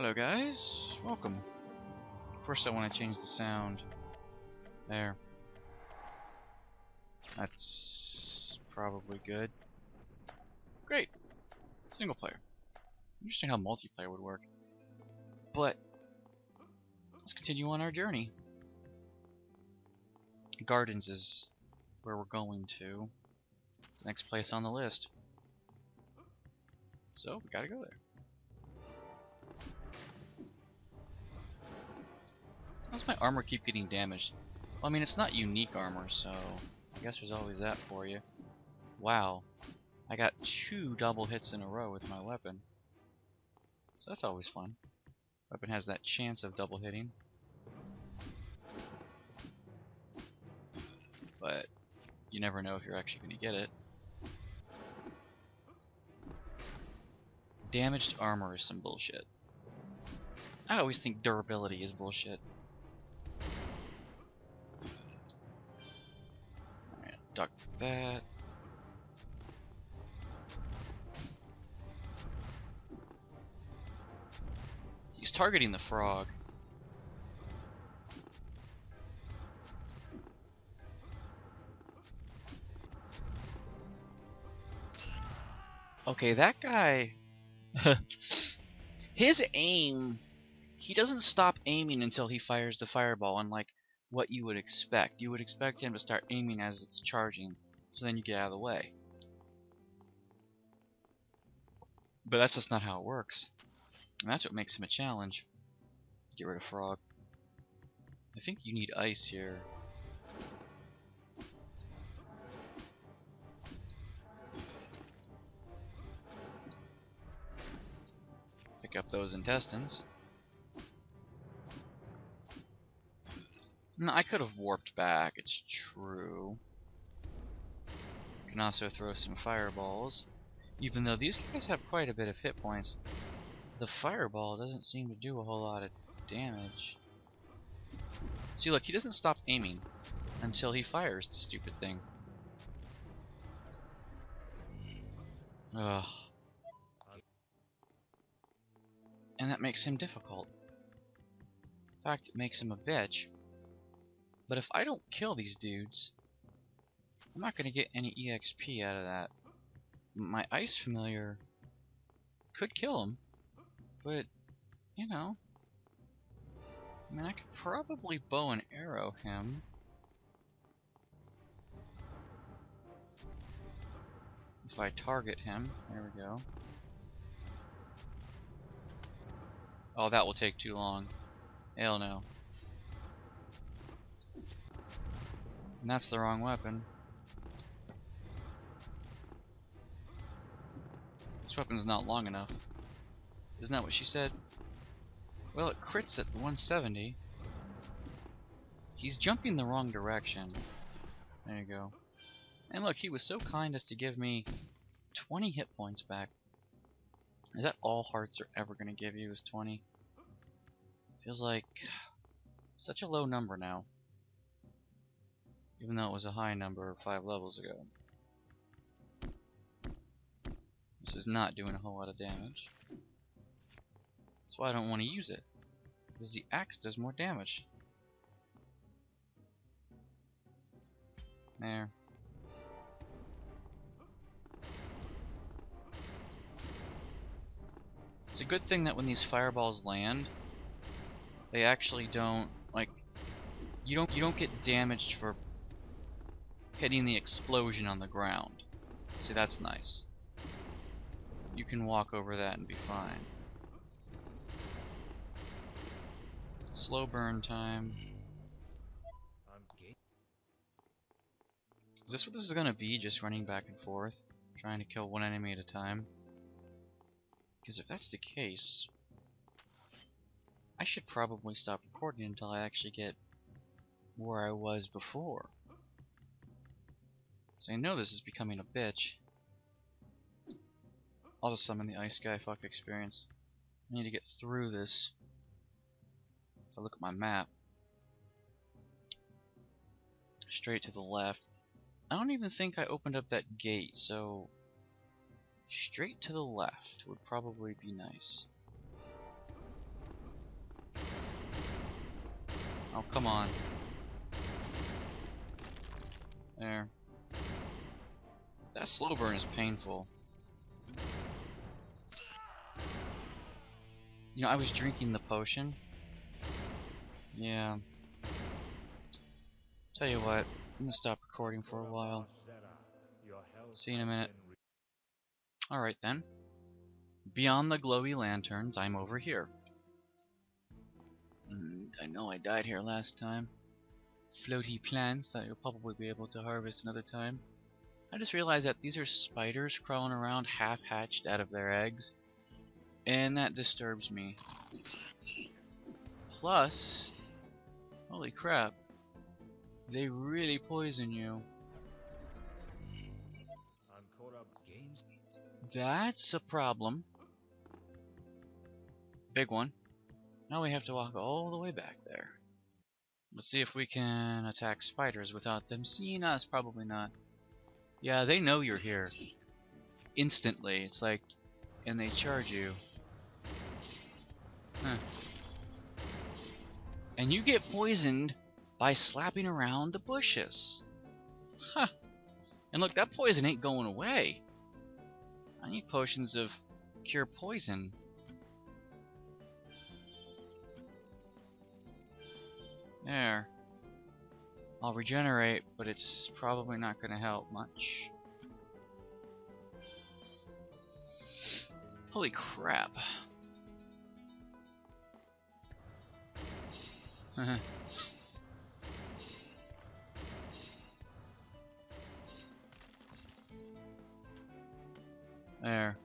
Hello guys, welcome. First I want to change the sound. There. That's probably good. Great. Single player. Interesting how multiplayer would work. But let's continue on our journey. Gardens is where we're going to. It's the next place on the list. So we gotta go there. How does my armor keep getting damaged? Well, I mean, it's not unique armor, so I guess there's always that for you. Wow. I got 2 double hits in a row with my weapon. So that's always fun. Weapon has that chance of double hitting. But you never know if you're actually going to get it. Damaged armor is some bullshit. I always think durability is bullshit. Alright, duck that. He's targeting the frog. Okay, that guy... His aim... He doesn't stop aiming until he fires the fireball, unlike what you would expect. You would expect him to start aiming as it's charging, so then you get out of the way. But that's just not how it works. And that's what makes him a challenge. Get rid of frog. I think you need ice here. Pick up those intestines. No, I could have warped back, it's true. Can also throw some fireballs. Even though these guys have quite a bit of hit points, the fireball doesn't seem to do a whole lot of damage. See, look, he doesn't stop aiming until he fires the stupid thing. Ugh. And that makes him difficult. In fact, it makes him a bitch. But if I don't kill these dudes, I'm not going to get any EXP out of that. My ice familiar could kill him, but, you know, I mean, I could probably bow and arrow him. If I target him, there we go. Oh, that will take too long. Hell no. And that's the wrong weapon. This weapon's not long enough. Isn't that what she said? Well, it crits at 170. He's jumping the wrong direction. There you go. And look, he was so kind as to give me 20 hit points back. Is that all hearts are ever going to give you is 20? Feels like such a low number now. Even though it was a high number 5 levels ago. This is not doing a whole lot of damage. That's why I don't want to use it. Because the axe does more damage. There. It's a good thing that when these fireballs land, they actually don't, like, you don't get damaged for hitting the explosion on the ground. See, that's nice. You can walk over that and be fine. Slow burn time. Is this what this is gonna be? Just running back and forth? Trying to kill one enemy at a time? Because if that's the case, I should probably stop recording until I actually get where I was before. So I know this is becoming a bitch. I'll just summon the ice guy, fuck experience. I need to get through this. If I look at my map. Straight to the left. I don't even think I opened up that gate, so straight to the left would probably be nice. Oh, come on. There. That slow burn is painful. You know, I was drinking the potion. Yeah. Tell you what, I'm gonna stop recording for a while. See you in a minute. Alright then. Beyond the glowy lanterns, I'm over here. I know I died here last time. Floaty plants that you'll probably be able to harvest another time. I just realized that these are spiders crawling around half-hatched out of their eggs. And that disturbs me. Plus, holy crap, they really poison you. That's a problem. Big one. Now we have to walk all the way back there. Let's see if we can attack spiders without them seeing us. Probably not. Yeah, they know you're here. Instantly. It's like, and they charge you. Huh. And you get poisoned by slapping around the bushes. Huh. And look, that poison ain't going away. I need potions of cure poison. There. I'll regenerate, but it's probably not going to help much. Holy crap. There.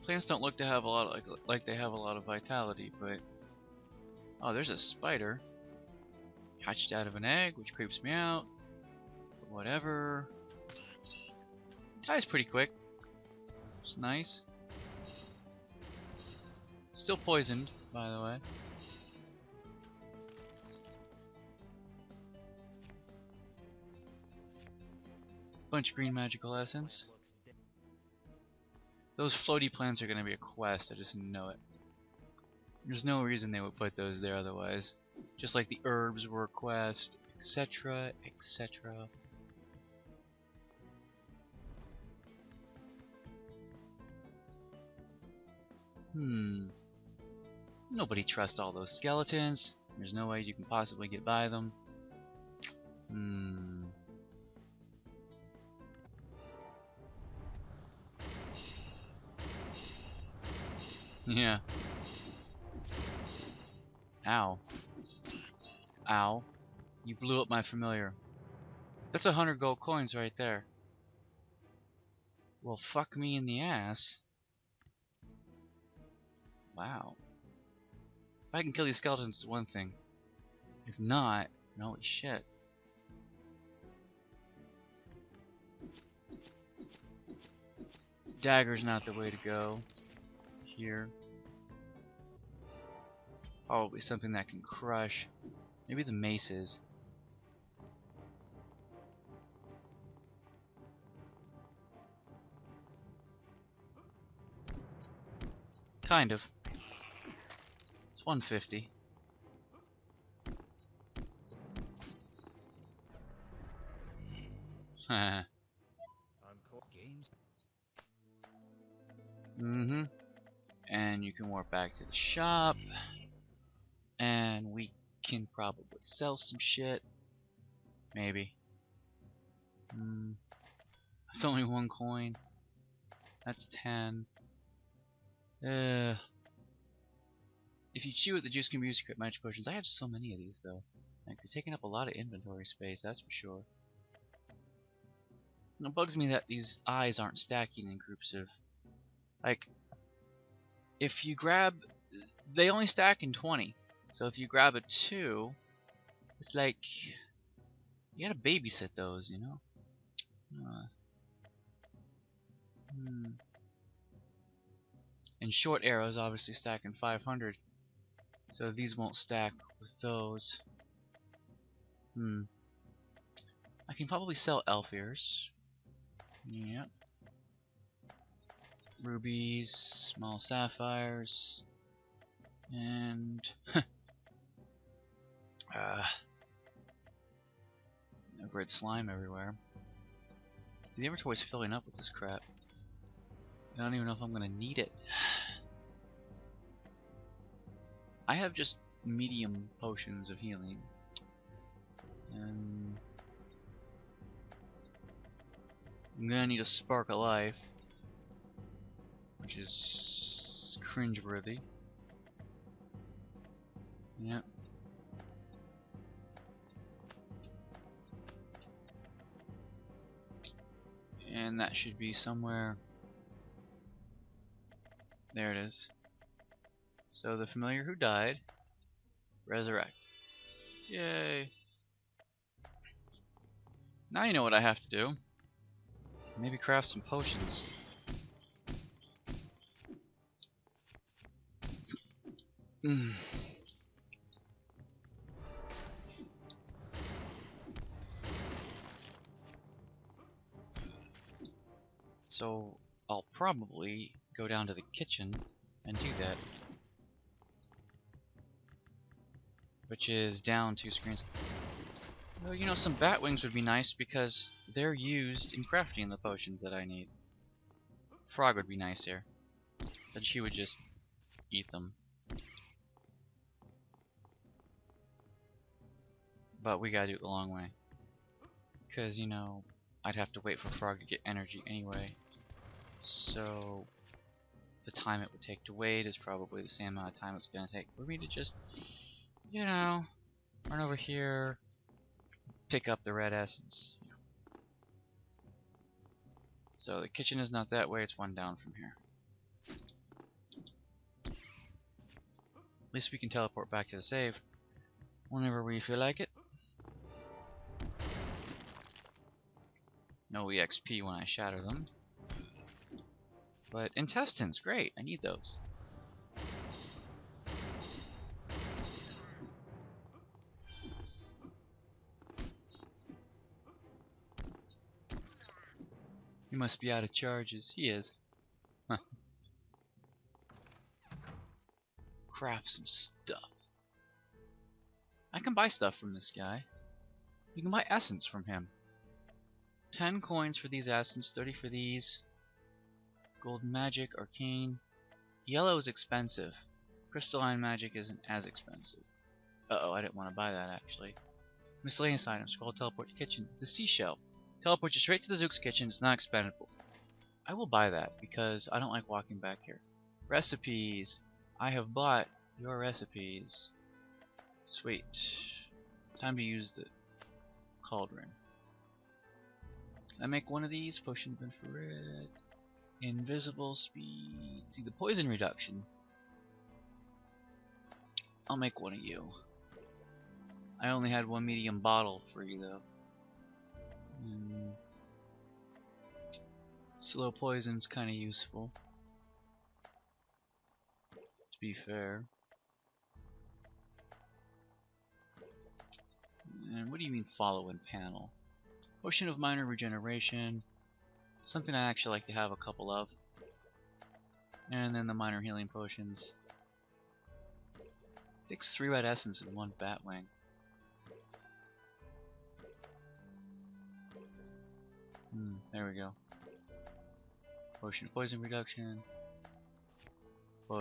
Plants don't look to have a lot of, like they have a lot of vitality, but oh, there's a spider hatched out of an egg, which creeps me out. But whatever. Dies pretty quick. It's nice. Still poisoned, by the way. Bunch of green magical essence. Those floaty plants are going to be a quest, I just know it. There's no reason they would put those there otherwise. Just like the herbs were a quest, etc, etc. Nobody trusts all those skeletons. There's no way you can possibly get by them. Yeah. Ow. Ow. You blew up my familiar. That's 100 gold coins right there. Well, fuck me in the ass. Wow. If I can kill these skeletons, it's one thing. If not, holy shit. Dagger's not the way to go. Here. Probably something that can crush. Maybe the maces. Kind of. It's 150. And you can warp back to the shop. And we can probably sell some shit. Maybe. That's only 1 coin. That's 10. If you chew it, the juice can be used to create magic potions. I have so many of these though. Like, they're taking up a lot of inventory space, that's for sure. And it bugs me that these eyes aren't stacking in groups of... Like, if you grab... They only stack in 20. So if you grab a 2, it's like... You gotta babysit those, you know? And short arrows obviously stack in 500. So these won't stack with those. I can probably sell elf ears. Yep. Rubies, small sapphires, and Red slime everywhere. The inventory's filling up with this crap. I don't even know if I'm gonna need it. I have just medium potions of healing. And I'm gonna need a spark of life, which is cringeworthy. Yep. And that should be somewhere. There it is. So the familiar who died, resurrect. Yay. Now you know what I have to do. Maybe craft some potions. So I'll probably go down to the kitchen and do that. Which is down 2 screens. Well, you know, some bat wings would be nice because they're used in crafting the potions that I need. Frog would be nice here. Then she would just eat them. But we gotta do it the long way. Because, you know, I'd have to wait for Frog to get energy anyway. So the time it would take to wait is probably the same amount of time it's gonna take for me to just, you know, run over here, pick up the red essence. So the kitchen is not that way, it's one down from here. At least we can teleport back to the save whenever we feel like it. No EXP when I shatter them. But intestines, great, I need those. He must be out of charges. He is. Huh. Craft some stuff. I can buy stuff from this guy. You can buy essence from him. 10 coins for these essence, 30 for these. Gold magic, arcane. Yellow is expensive. Crystalline magic isn't as expensive. Uh-oh, I didn't want to buy that actually. Miscellaneous items. Scroll teleport to kitchen. The seashell. Teleport you straight to the Zook's kitchen. It's not expendable. I will buy that because I don't like walking back here. Recipes. I have bought your recipes. Sweet. Time to use the cauldron. I make one of these. Potion of infrared. Invisible speed. See the poison reduction. I'll make one of you. I only had one medium bottle for you though. Slow poison's kind of useful, to be fair. And what do you mean follow in panel? Potion of minor regeneration. Something I actually like to have a couple of. And then the minor healing potions. Takes 3 red essence and 1 bat wing. There we go. Potion of poison reduction.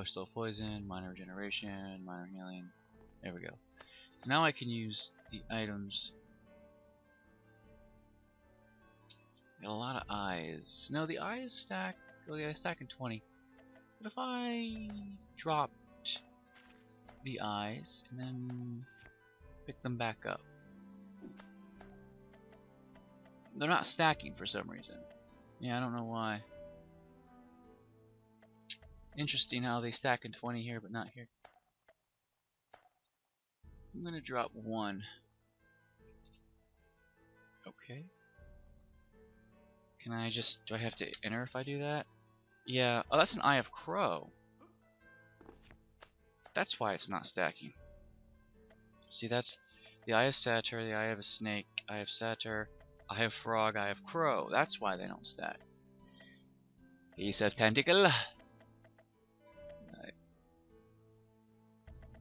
Slow poison, minor regeneration, minor healing. There we go. Now I can use the items. Got a lot of eyes. No, the eyes stack. Oh yeah, I stack in 20. But if I dropped the eyes and then pick them back up, they're not stacking for some reason. Yeah, I don't know why. Interesting how they stack in 20 here, but not here. I'm gonna drop 1. Okay. Can I just, do I have to enter if I do that? Yeah, oh that's an Eye of Crow. That's why it's not stacking. See, that's the Eye of Satyr, the Eye of a Snake, Eye of Satyr, Eye of Frog, Eye of Crow. That's why they don't stack. Piece of tentacle. Right.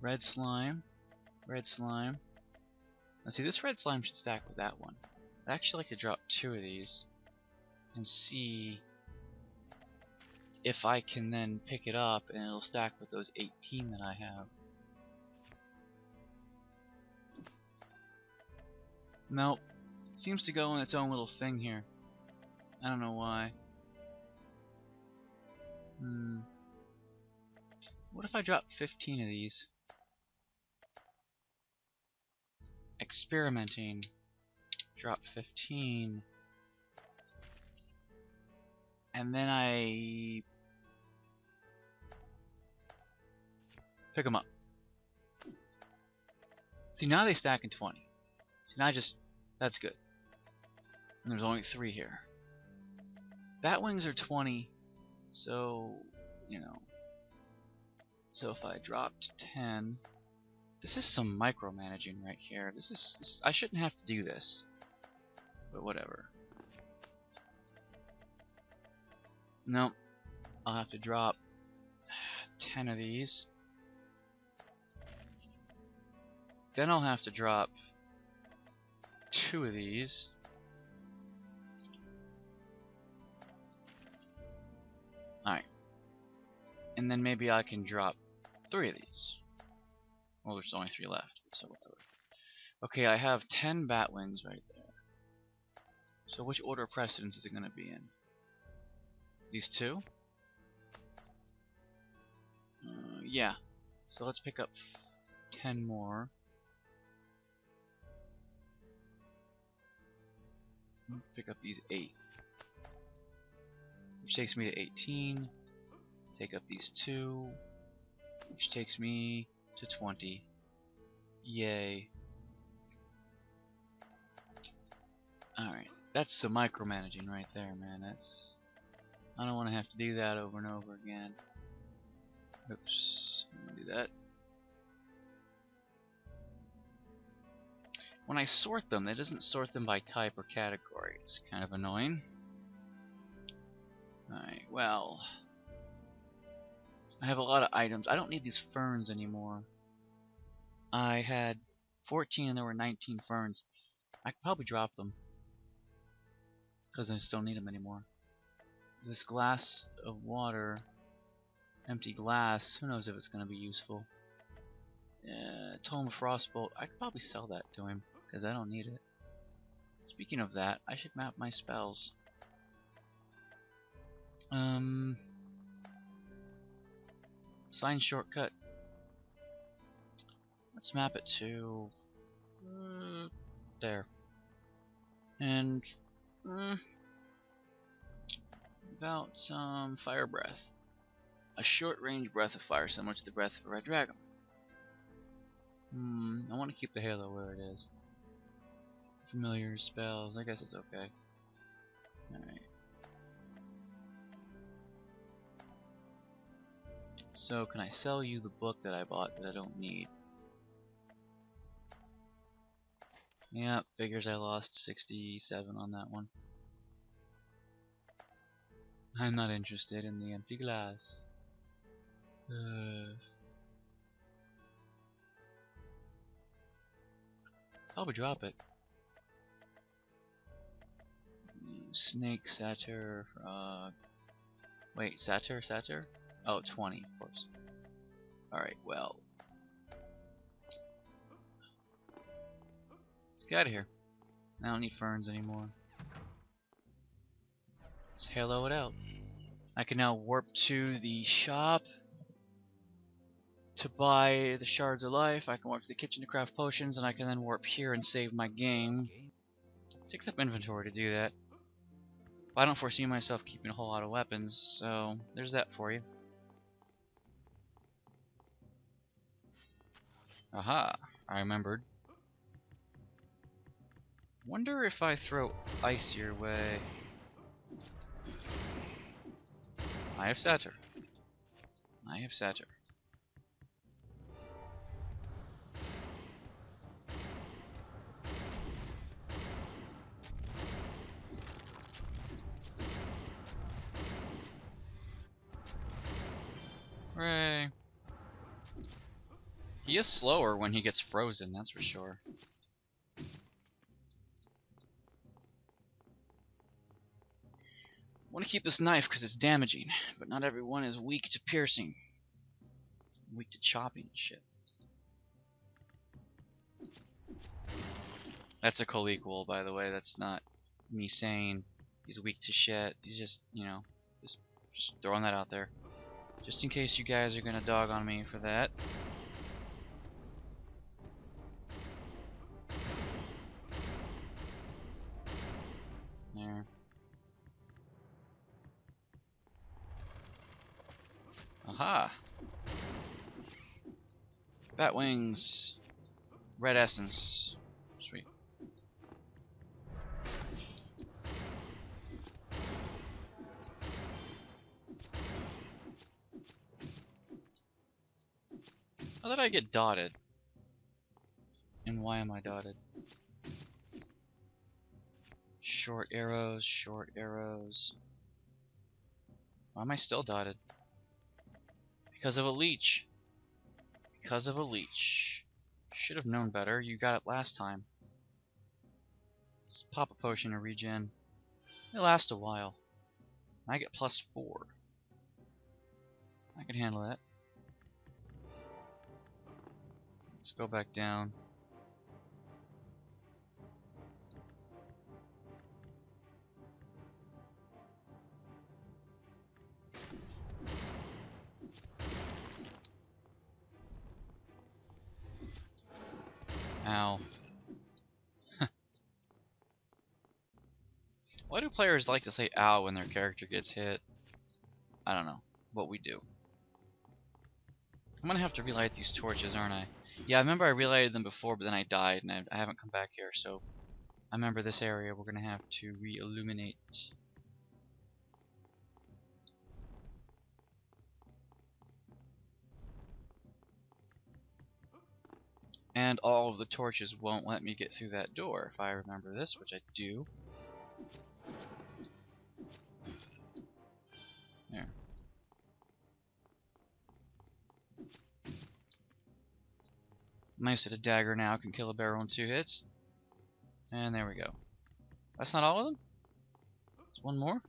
Red slime. Red slime. Now see, this red slime should stack with that one. I'd actually like to drop 2 of these and see if I can then pick it up and it'll stack with those 18 that I have. Nope. It seems to go in its own little thing here. I don't know why. What if I drop 15 of these? Experimenting. Drop 15. And then I pick them up. See, now they stack in 20. See, now that's good. And there's only 3 here. Batwings are 20, so, you know. So if I dropped 10, this is some micromanaging right here. I shouldn't have to do this, but whatever. Nope, I'll have to drop 10 of these. Then I'll have to drop 2 of these. Alright. And then maybe I can drop 3 of these. Well, there's only 3 left, so whatever. Okay, I have 10 batwings right there. So which order of precedence is it going to be in? These 2? Yeah. So let's pick up 10 more. Let's pick up these 8. Which takes me to 18. Take up these 2. Which takes me to 20. Yay. Alright. That's some micromanaging right there, man. I don't want to have to do that over and over again. Oops. I'm gonna do that. When I sort them, it doesn't sort them by type or category. It's kind of annoying. Alright, well. I have a lot of items. I don't need these ferns anymore. I had 14 and there were 19 ferns. I could probably drop them, because I just don't need them anymore. This glass of water, empty glass, who knows if it's going to be useful. Tome of Frostbolt, I could probably sell that to him, because I don't need it. Speaking of that, I should map my spells. Sign shortcut. Let's map it to there. And about some fire breath. A short range breath of fire similar to the breath of a red dragon. I want to keep the halo where it is. Familiar spells, I guess it's okay. Alright. So can I sell you the book that I bought that I don't need? Yeah, figures I lost 67 on that one. I'm not interested in the empty glass. Probably drop it. Snake, satyr, frog. Wait, satyr? Oh, 20, of course. Alright, well. Let's get out of here. I don't need ferns anymore. Let's halo it out. I can now warp to the shop to buy the shards of life. I can warp to the kitchen to craft potions, and I can then warp here and save my game. It takes up inventory to do that. But I don't foresee myself keeping a whole lot of weapons, so there's that for you. Aha, I remembered. Wonder if I throw ice your way. I have satyr. I have satyr. Hooray. He is slower when he gets frozen, that's for sure. want to keep this knife because it's damaging, but not everyone is weak to piercing. Weak to chopping and shit. That's a co-equal, by the way. That's not me saying he's weak to shit. He's just, you know, just throwing that out there. Just in case you guys are gonna dog on me for that. There. Aha! Bat wings. Red essence. Sweet. How did I get dotted? And why am I dotted? Short arrows, short arrows. Why am I still dotted? Because of a leech. Because of a leech. Should have known better. You got it last time. Let's pop a potion to regen. It lasts a while. I get +4. I can handle that. Let's go back down. Ow. Why do players like to say ow when their character gets hit? I don't know. But we do. I'm gonna have to relight these torches, aren't I? Yeah, I remember I relighted them before, but then I died, and I haven't come back here, so I remember this area we're gonna have to re-illuminate. And all of the torches won't let me get through that door, if I remember this, which I do. There. Nice at a dagger now, can kill a barrel in 2 hits. And there we go. That's not all of them? There's one more?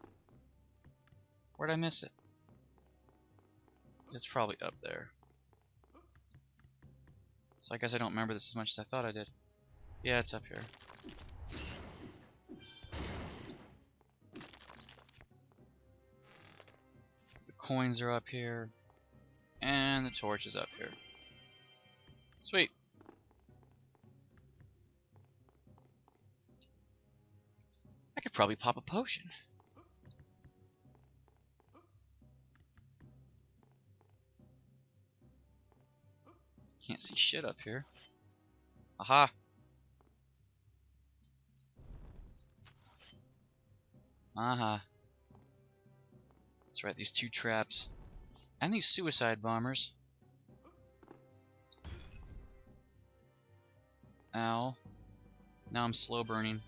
Where'd I miss it? It's probably up there. So I guess I don't remember this as much as I thought I did. Yeah, it's up here. The coins are up here. And the torch is up here. Sweet. I could probably pop a potion. Can't see shit up here. Aha! Aha. That's right, these 2 traps. And these suicide bombers. Ow. Now I'm slow burning.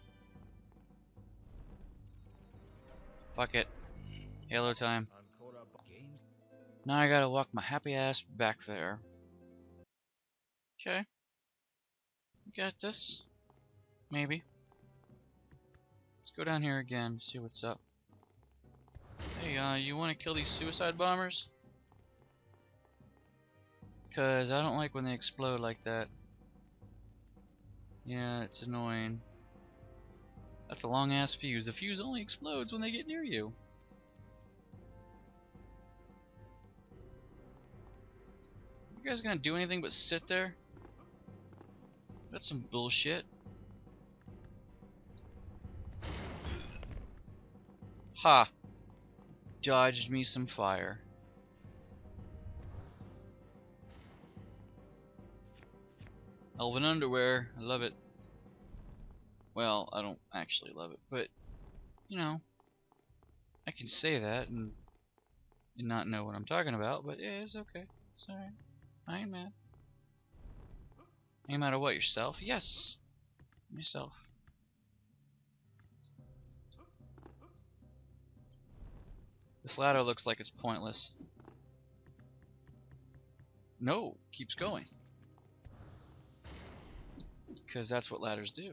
Fuck it. Halo time. Now I gotta walk my happy ass back there. Okay. Got this. Maybe. Let's go down here again, see what's up. Hey, you wanna kill these suicide bombers? Cause I don't like when they explode like that. Yeah, it's annoying. That's a long ass fuse. The fuse only explodes when they get near you. You guys gonna do anything but sit there? That's some bullshit. Ha! Dodged me some fire. Elven underwear, I love it. Well, I don't actually love it, but, you know, I can say that and not know what I'm talking about, but yeah, it's okay. It's alright. I ain't mad. Ain't mad at what, yourself? Yes! Myself. This ladder looks like it's pointless. No, keeps going. Because that's what ladders do.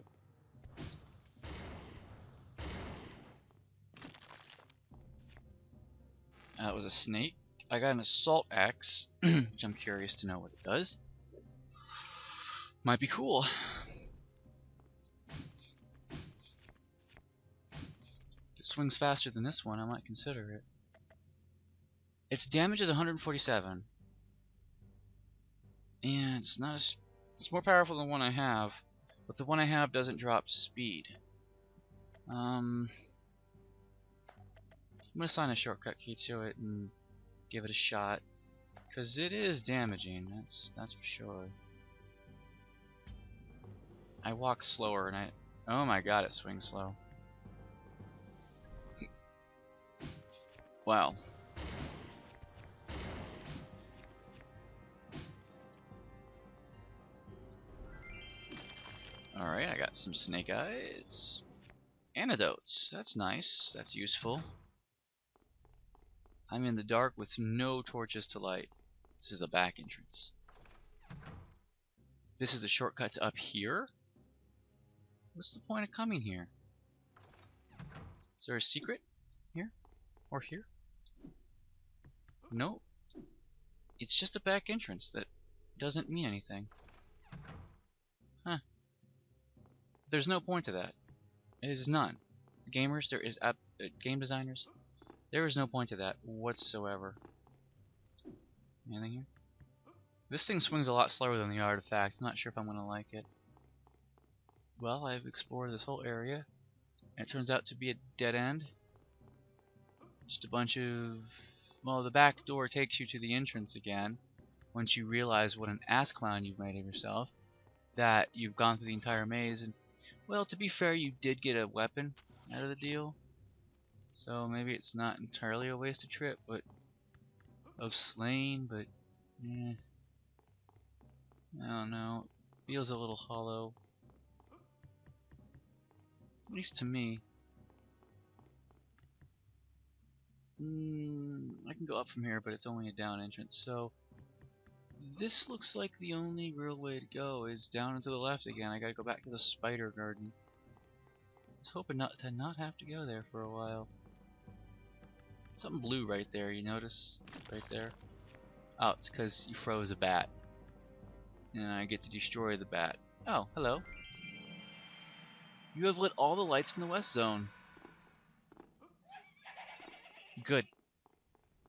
That was a snake. I got an assault axe, which I'm curious to know what it does. Might be cool. If it swings faster than this one, I might consider it. Its damage is 147. And it's not as... It's more powerful than the one I have. But the one I have doesn't drop speed. I'm gonna assign a shortcut key to it and give it a shot. Because it is damaging, that's for sure. I walk slower and oh my god, it swings slow. Wow. Alright, I got some snake eyes. Antidotes, that's nice, that's useful. I'm in the dark with no torches to light. This is a back entrance. This is a shortcut to up here? What's the point of coming here? Is there a secret here? Or here? No. It's just a back entrance that doesn't mean anything. Huh. There's no point to that. It is none. Gamers, there is game designers. There is no point to that whatsoever. Anything here? This thing swings a lot slower than the artifact. I'm not sure if I'm gonna like it. Well, I've explored this whole area, and it turns out to be a dead end. Just a bunch of... Well, the back door takes you to the entrance again, once you realize what an ass clown you've made of yourself. That you've gone through the entire maze, and... Well, to be fair, you did get a weapon out of the deal. So maybe it's not entirely a wasted trip, but... of slaying, but... eh... I don't know. Feels a little hollow. At least to me. I can go up from here, but it's only a down entrance, so... This looks like the only real way to go is down and to the left again. I gotta go back to the spider garden. I was hoping not to have to go there for a while. Something blue right there, you notice? Right there. Oh, it's because you froze a bat. And I get to destroy the bat. Oh, hello. You have lit all the lights in the west zone. Good.